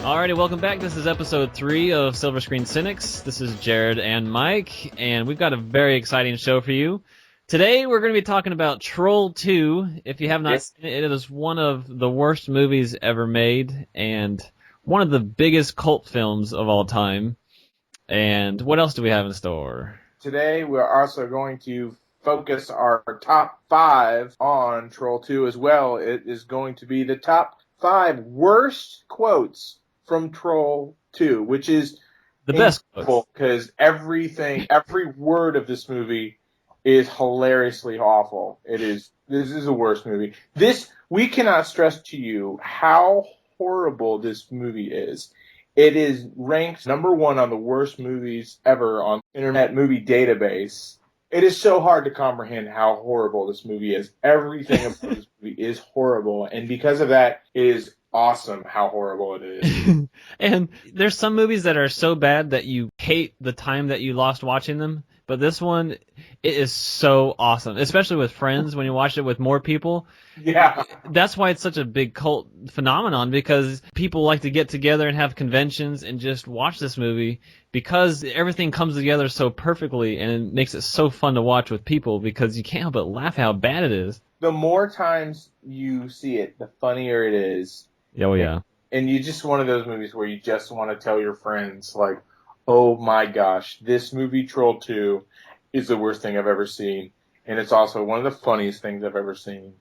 Alrighty, welcome back. This is episode 3 of Silver Screen Cynics. This is Jared and Mike, and we've got a very exciting show for you. Today we're going to be talking about Troll 2. If you have not seen it, it is one of the worst movies ever made, and one of the biggest cult films of all time. And what else do we have in store? Today we're also going to focus our top 5 on Troll 2 as well. It is going to be the top 5 worst quotes from Troll 2, which is the best because every word of this movie is hilariously awful. This is a worst movie. We cannot stress to you how horrible this movie is. It is ranked number 1 on the worst movies ever on Internet Movie Database. It is so hard to comprehend how horrible this movie is. Everything about this movie is horrible, and because of that, it is awesome how horrible it is. And there's some movies that are so bad that you hate the time that you lost watching them, but this one, it is so awesome, especially with friends when you watch it with more people. Yeah. That's why it's such a big cult phenomenon, because people like to get together and have conventions and just watch this movie because everything comes together so perfectly, and it makes it so fun to watch with people because you can't help but laugh how bad it is. The more times you see it, the funnier it is. Oh, yeah. And you just one of those movies where you just want to tell your friends, like, oh my gosh, this movie Troll 2 is the worst thing I've ever seen. And it's also one of the funniest things I've ever seen.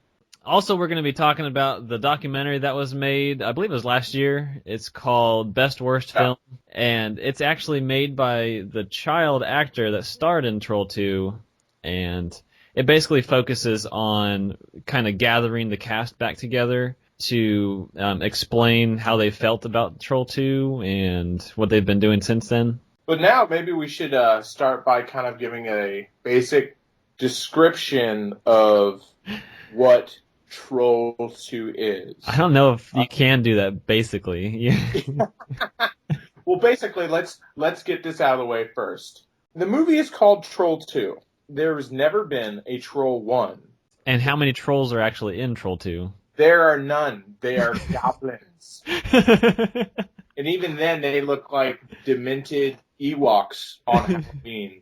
Also, we're going to be talking about the documentary that was made, I believe it was last year. It's called Best Worst Film. And it's actually made by the child actor that starred in Troll 2. And it basically focuses on kind of gathering the cast back together to explain how they felt about Troll 2 and what they've been doing since then. But now maybe we should start by kind of giving a basic description of what Troll 2 is. I don't know if you can do that basically. Well, basically, let's get this out of the way first. The movie is called Troll 2. There has never been a Troll 1. And how many trolls are actually in Troll 2? There are none. They are goblins. And even then, they look like demented Ewoks on Halloween.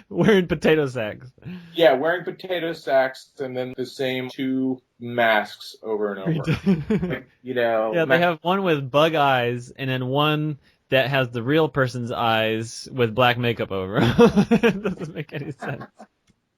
wearing potato sacks. Yeah, wearing potato sacks and then the same 2 masks over and over. Like, Yeah, they have one with bug eyes and then one that has the real person's eyes with black makeup over. It doesn't make any sense.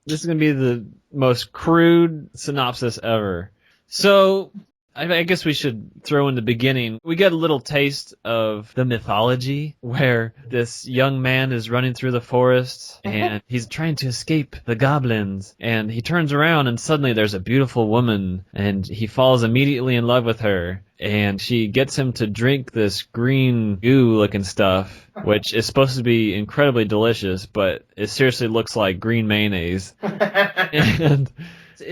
This is going to be the most crude synopsis ever. So, I guess we should throw in the beginning. We get a little taste of the mythology where this young man is running through the forest and he's trying to escape the goblins. And he turns around and suddenly there's a beautiful woman and he falls immediately in love with her. And she gets him to drink this green goo looking stuff, which is supposed to be incredibly delicious, but it seriously looks like green mayonnaise. And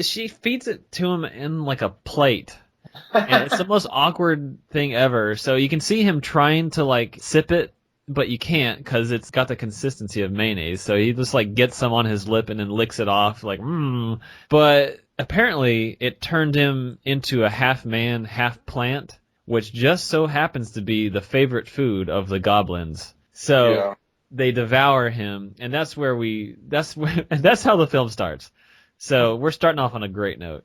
she feeds it to him in like a plate. And it's the most awkward thing ever. So you can see him trying to like sip it, but you can't because it's got the consistency of mayonnaise. So he just like gets some on his lip and then licks it off like, But apparently it turned him into a half man, half plant, which just so happens to be the favorite food of the goblins. So they devour him, and that's how the film starts. So we're starting off on a great note.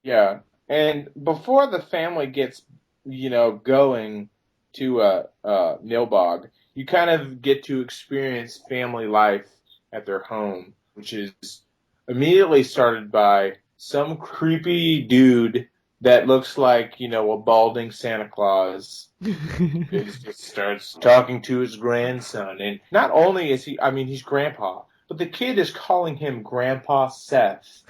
Yeah. And before the family gets, going to Nilbog, you kind of get to experience family life at their home, which is immediately started by some creepy dude that looks like, a balding Santa Claus. He just starts talking to his grandson. And not only is he's grandpa, but the kid is calling him Grandpa Seth.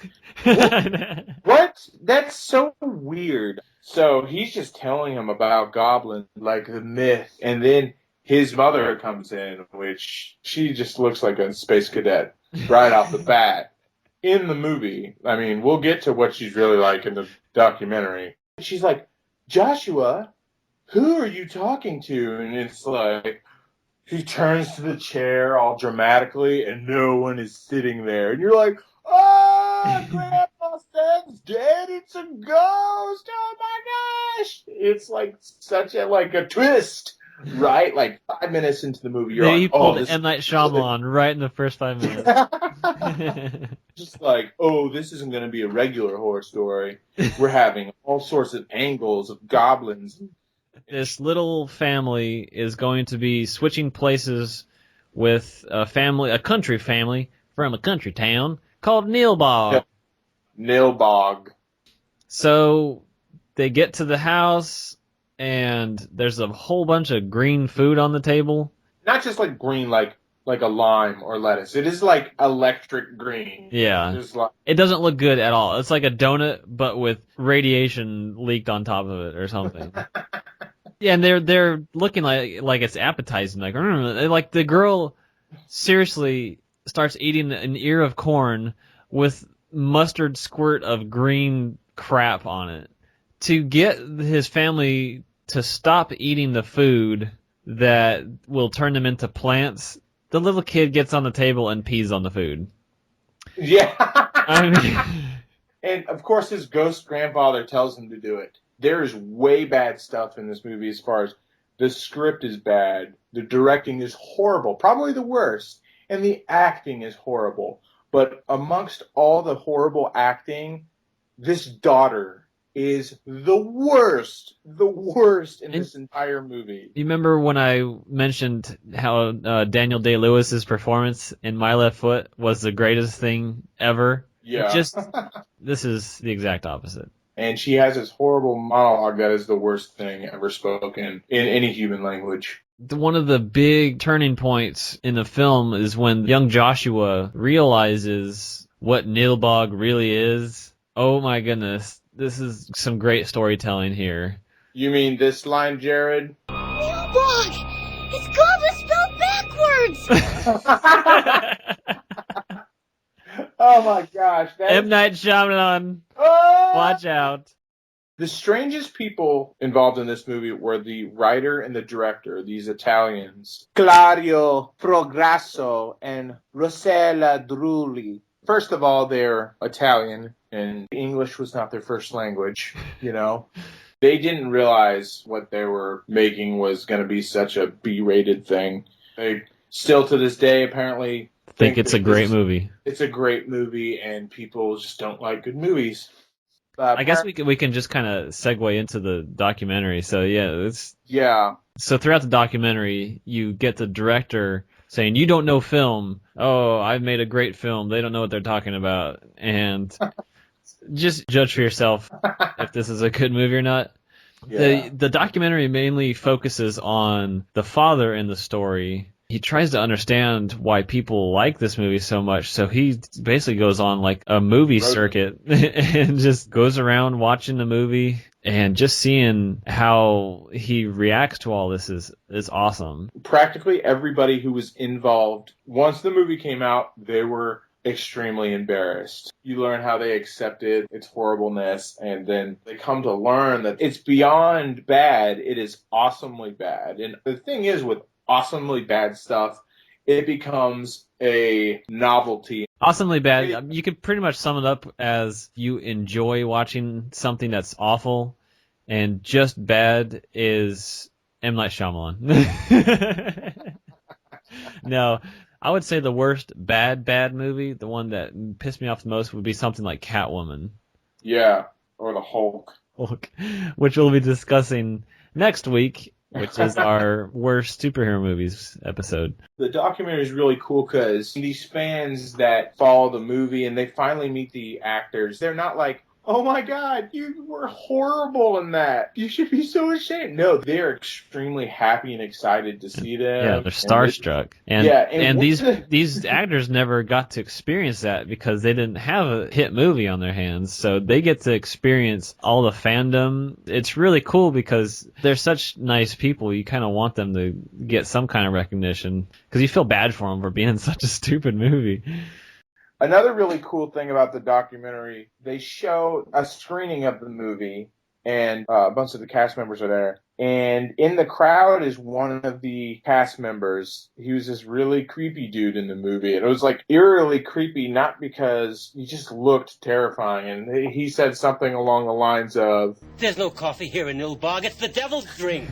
What? That's so weird. So he's just telling him about goblins, like the myth. And then his mother comes in, which she just looks like a space cadet right off the bat. In the movie, we'll get to what she's really like in the documentary. She's like, Joshua, who are you talking to? And it's like, he turns to the chair all dramatically, and no one is sitting there. And you're like, oh, Grandpa Seth's dead. It's a ghost. Oh, my gosh, it's like such a twist, right? Like 5 minutes into the movie, you're He like, oh, pulled this M. Night is Shyamalan right in the first 5 minutes. just like, oh, this isn't going to be a regular horror story. We're having all sorts of angles of goblins. This little family is going to be switching places with a country family from a country town called Nilbog. Nilbog. So they get to the house, and there's a whole bunch of green food on the table. Not just like green, like a lime or lettuce. It is like electric green. Yeah. Just like, It doesn't look good at all. It's like a donut, but with radiation leaked on top of it or something. Yeah, and they're looking like it's appetizing. Like the girl seriously starts eating an ear of corn with mustard squirt of green crap on it to get his family to stop eating the food that will turn them into plants. The little kid gets on the table and pees on the food. yeah. I mean, And of course, his ghost grandfather tells him to do it. There is way bad stuff in this movie as far as the script is bad, the directing is horrible, probably the worst, and the acting is horrible. But amongst all the horrible acting, this daughter is the worst in this entire movie. you remember when I mentioned how Daniel Day-Lewis's performance in My Left Foot was the greatest thing ever? Yeah. This is the exact opposite. And she has this horrible monologue that is the worst thing ever spoken in any human language. One of the big turning points in the film is when young Joshua realizes what Nilbog really is. Oh my goodness. This is some great storytelling here. You mean this line, Jared? Nilbog! It's called spelled backwards! Oh my gosh. M. Night Shyamalan. Oh! Watch out. The strangest people involved in this movie were the writer and the director, these Italians, Claudio Prograsso and Rossella Drulli. First of all, they're Italian, and English was not their first language, you know. They didn't realize what they were making was going to be such a B-rated thing. They still, to this day, apparently think it's a great movie. It's a great movie, and people just don't like good movies. I guess we can just kind of segue into the documentary. So yeah. So throughout the documentary, you get the director saying, "You don't know film. Oh, I've made a great film. They don't know what they're talking about." And just judge for yourself if this is a good movie or not. Yeah. The documentary mainly focuses on the father in the story. He tries to understand why people like this movie so much, so he basically goes on like a movie circuit and just goes around watching the movie and just seeing how he reacts to all this is awesome. Practically everybody who was involved, once the movie came out, they were extremely embarrassed. You learn how they accepted its horribleness, and then they come to learn that it's beyond bad, it is awesomely bad. And the thing is with awesomely bad stuff, it becomes a novelty. Awesomely bad, you could pretty much sum it up as you enjoy watching something that's awful, and just bad is M. Night Shyamalan. No, I would say the worst bad movie, the one that pissed me off the most, would be something like Catwoman. Yeah, or the Hulk. Which we'll be discussing next week, which is our worst superhero movies episode. The documentary is really cool because these fans that follow the movie and they finally meet the actors, they're not like, oh my God, you were horrible in that. You should be so ashamed. No, they're extremely happy and excited to see them. Yeah, they're starstruck. And these actors never got to experience that because they didn't have a hit movie on their hands. So they get to experience all the fandom. It's really cool because they're such nice people. You kind of want them to get some kind of recognition because you feel bad for them for being in such a stupid movie. Another really cool thing about the documentary, they show a screening of the movie, and a bunch of the cast members are there. And in the crowd is one of the cast members. He was this really creepy dude in the movie. And it was like eerily creepy, not because he just looked terrifying. And he said something along the lines of, "There's no coffee here in Nilbog. It's the devil's drink."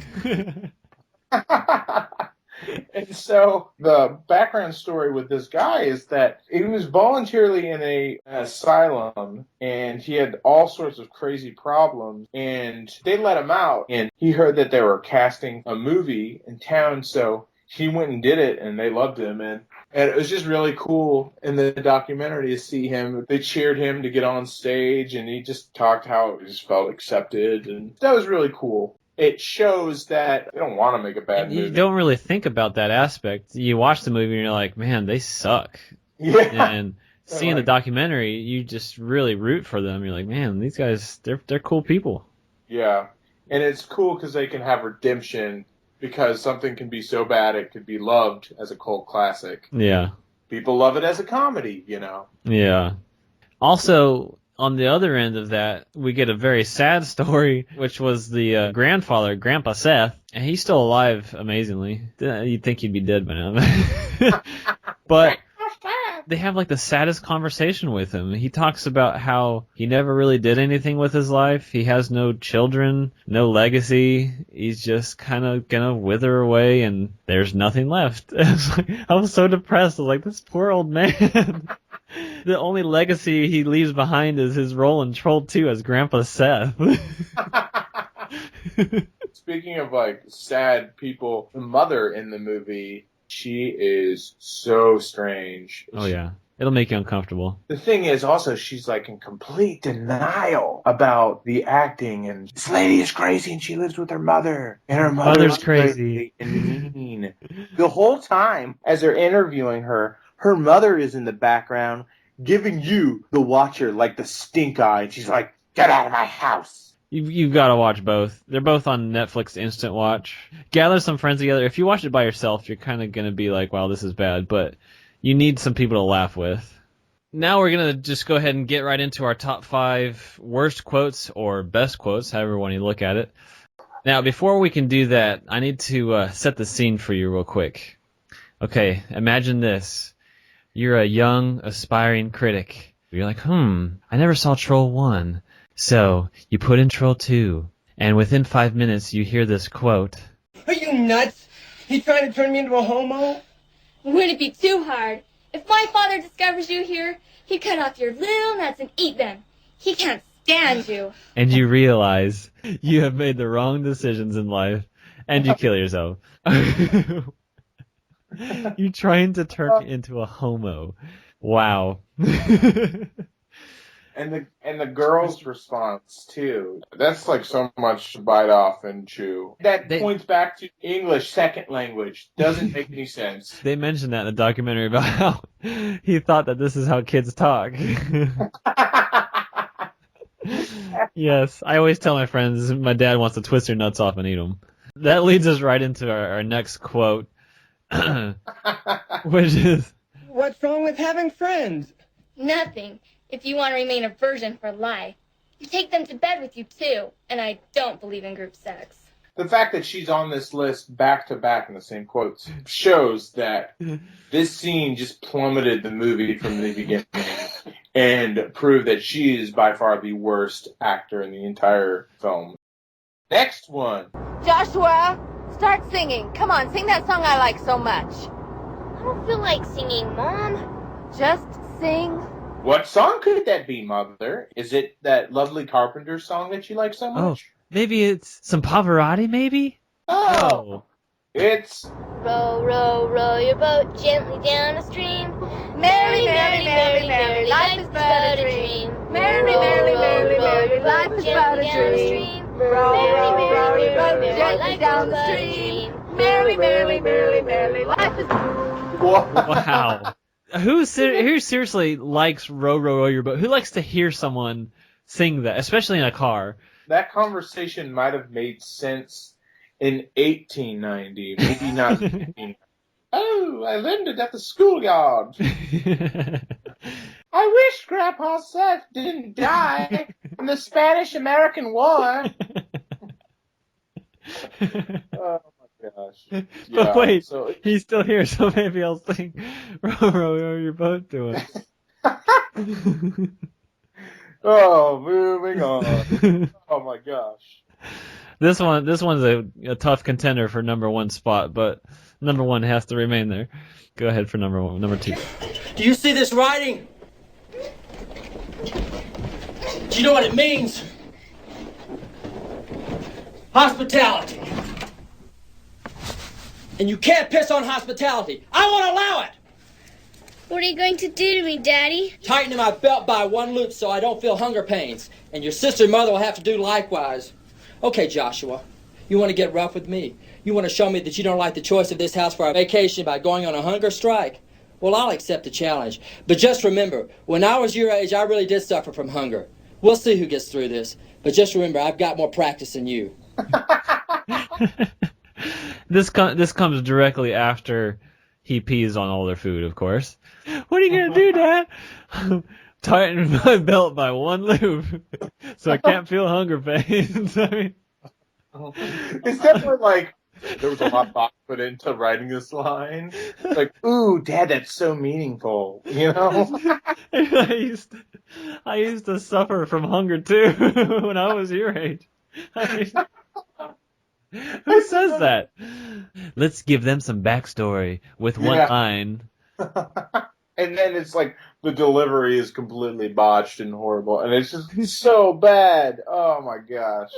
And so the background story with this guy is that he was voluntarily in an asylum and he had all sorts of crazy problems, and they let him out, and he heard that they were casting a movie in town, so he went and did it, and they loved him, and it was just really cool in the documentary to see him. They cheered him to get on stage, and he just talked how he just felt accepted, and that was really cool. It shows that they don't want to make a bad movie. You don't really think about that aspect. You watch the movie and you're like, man, they suck. Yeah. And seeing the documentary, you just really root for them. You're like, man, these guys, they're cool people. Yeah. And it's cool because they can have redemption, because something can be so bad it could be loved as a cult classic. Yeah. People love it as a comedy, you know. Yeah. Also, on the other end of that, we get a very sad story, which was the grandfather, Grandpa Seth, and he's still alive, amazingly. You'd think he'd be dead by now. But they have like the saddest conversation with him. He talks about how he never really did anything with his life. He has no children, no legacy. He's just kind of gonna wither away, and there's nothing left. I was so depressed. I was like, this poor old man. The only legacy he leaves behind is his role in Troll 2 as Grandpa Seth. Speaking of like sad people, the mother in the movie, she is so strange. Oh yeah. It'll make you uncomfortable. The thing is also she's like in complete denial about the acting, and this lady is crazy and she lives with her mother, and her Mother's crazy and mean. The whole time as they're interviewing her, her mother is in the background giving you, the watcher, like the stink eye, and she's like, "Get out of my house." You've got to watch both. They're both on Netflix Instant Watch. Gather some friends together. If you watch it by yourself, you're kind of going to be like, wow, this is bad. But you need some people to laugh with. Now we're going to just go ahead and get right into our top 5 worst quotes or best quotes, however one you look at it. Now, before we can do that, I need to set the scene for you real quick. Okay, imagine this. You're a young, aspiring critic. You're like, I never saw Troll 1. So, you put in Troll 2, and within 5 minutes you hear this quote. Are you nuts? He trying to turn me into a homo? Wouldn't it be too hard? If my father discovers you here, he'd cut off your little nuts and eat them. He can't stand you. And you realize you have made the wrong decisions in life, and you kill yourself. You trying to turn me into a homo. Wow. And the girl's response too. That's like so much to bite off and chew. That points back to English second language. Doesn't make any sense. They mentioned that in the documentary about how he thought that this is how kids talk. Yes, I always tell my friends my dad wants to twist your nuts off and eat them. That leads us right into our next quote, which is, What's wrong with having friends? Nothing. If you want to remain a virgin for life. You take them to bed with you, too. And I don't believe in group sex. The fact that she's on this list back to back in the same quotes shows that this scene just plummeted the movie from the beginning and proved that she is by far the worst actor in the entire film. Next one. Joshua, start singing. Come on, sing that song I like so much. I don't feel like singing, Mom. Just sing. What song could that be, Mother? Is it that lovely Carpenter song that you like so much? Maybe it's some Pavarotti, maybe? Oh. It's... Row, row, row your boat gently down the stream. Merrily, merrily, merrily, merrily, life is but a dream. Merrily, merrily, merrily, merrily, life is but a dream. Row, row, row your boat gently down the stream. Merrily, merrily, merrily, merrily, life is... Wow. Who seriously likes Row, Row, Row Your Boat? Who likes to hear someone sing that, especially in a car? That conversation might have made sense in 1890, maybe not. Oh, I landed at the schoolyard. I wish Grandpa Seth didn't die in the Spanish-American War. Oh my gosh. Yeah, But wait, so he's still here, so maybe I'll sing Row, Row Your Boat to him. Oh, moving on. Oh my gosh. This one's a tough contender for number one spot, but number one has to remain there. Go ahead for number one. Number two. Do you see this writing? Do you know what it means? Hospitality. And you can't piss on hospitality. I won't allow it. What are you going to do to me, Daddy? Tightening my belt by one loop so I don't feel hunger pains. And your sister and mother will have to do likewise. Okay, Joshua, you want to get rough with me? You want to show me that you don't like the choice of this house for our vacation by going on a hunger strike? Well, I'll accept the challenge. But just remember, when I was your age, I really did suffer from hunger. We'll see who gets through this. But just remember, I've got more practice than you. This comes directly after he pees on all their food, of course. What are you gonna do, Dad? Tighten my belt by one loop, so I can't feel hunger pains. I mean, It's definitely like there was a lot of thought put into writing this line. Like, ooh, Dad, that's so meaningful. You know? I used to suffer from hunger too when I was your age. I mean, who says that? Let's give them some backstory with one line. And then it's like the delivery is completely botched and horrible, and it's just so bad. Oh my gosh.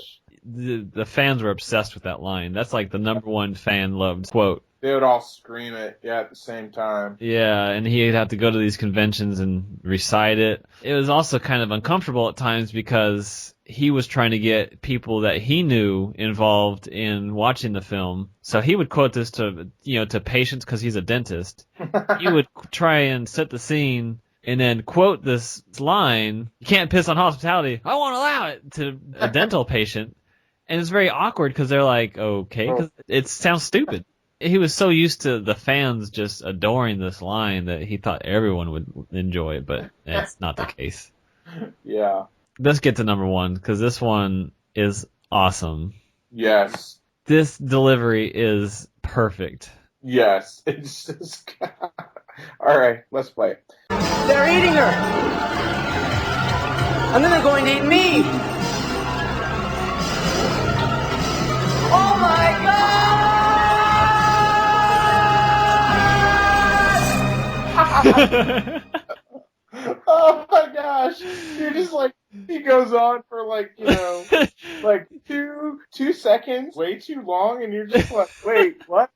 The fans were obsessed with that line. That's like the number one fan loved quote. They would all scream it at the same time. Yeah, and he'd have to go to these conventions and recite it. It was also kind of uncomfortable at times because he was trying to get people that he knew involved in watching the film. So he would quote this to patients because he's a dentist. He would try and set the scene and then quote this line, "You can't piss on hospitality. I won't allow it," to a dental patient. And it's very awkward because they're like, okay, because it sounds stupid. He was so used to the fans just adoring this line that he thought everyone would enjoy it, but that's not the case. Yeah. Let's get to number one, because this one is awesome. Yes. This delivery is perfect. Yes. It's just... All right, let's play it. They're eating her. And then they're going to eat me. Oh my God! Oh my gosh. You're just like, he goes on for like, like two seconds, way too long, and you're just like, wait, what?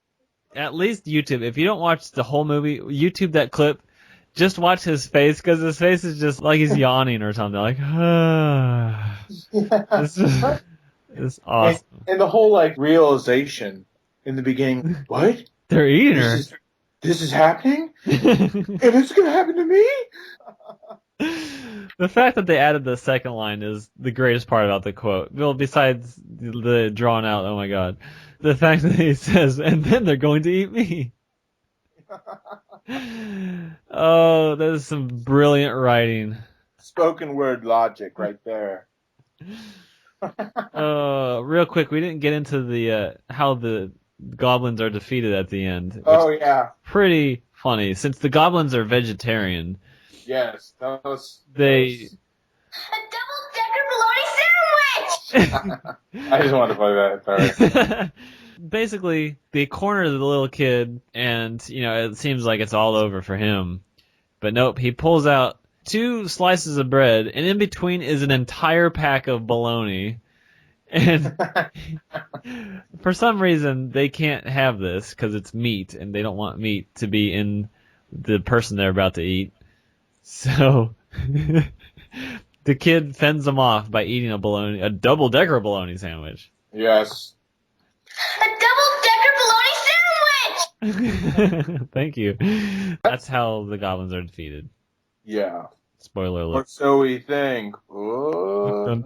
At least YouTube. If you don't watch the whole movie, YouTube that clip, just watch his face, because his face is just like he's yawning or something. Like, it's awesome. And the whole like realization in the beginning, what? They're eating her. This is happening? And it's going to happen to me? The fact that they added the second line is the greatest part about the quote. Well, besides the drawn out, oh my god. The fact that he says, and then they're going to eat me. Oh, that is some brilliant writing. Spoken word logic right there. Real quick, we didn't get into the how the goblins are defeated at the end. Oh, yeah. Pretty funny. Since the goblins are vegetarian. Yes. A double-decker bologna sandwich! I just wanted to play that. Sorry. Basically, they corner the little kid, and, it seems like it's all over for him. But nope, he pulls out 2 slices of bread, and in between is an entire pack of bologna. And for some reason, they can't have this because it's meat, and they don't want meat to be in the person they're about to eat. So the kid fends them off by eating a double-decker bologna sandwich. Yes. A double-decker bologna sandwich! Thank you. That's how the goblins are defeated. Yeah. Spoiler alert. Or so we think. Oh. Dun,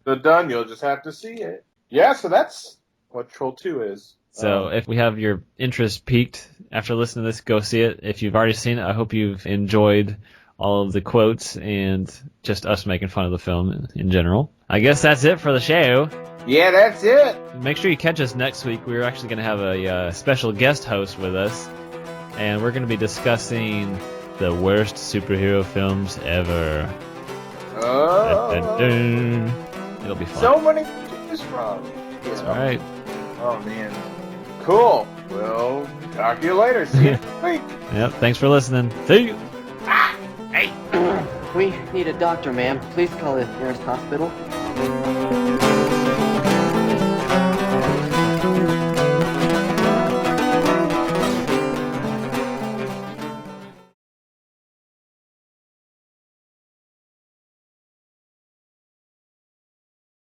dun. Done. You'll just have to see it. Yeah, so that's what Troll 2 is. So if we have your interest piqued after listening to this, go see it. If you've already seen it, I hope you've enjoyed all of the quotes and just us making fun of the film in general. I guess that's it for the show. Yeah, that's it. Make sure you catch us next week. We're actually going to have a special guest host with us, and we're going to be discussing the worst superhero films ever. Oh. Dun, dun, dun. It'll be fun. So many to choose from. That's right. Oh, man. Cool. Well, talk to you later. See you next week. Yep. Thanks for listening. See you. We need a doctor, ma'am. Please call the nearest hospital.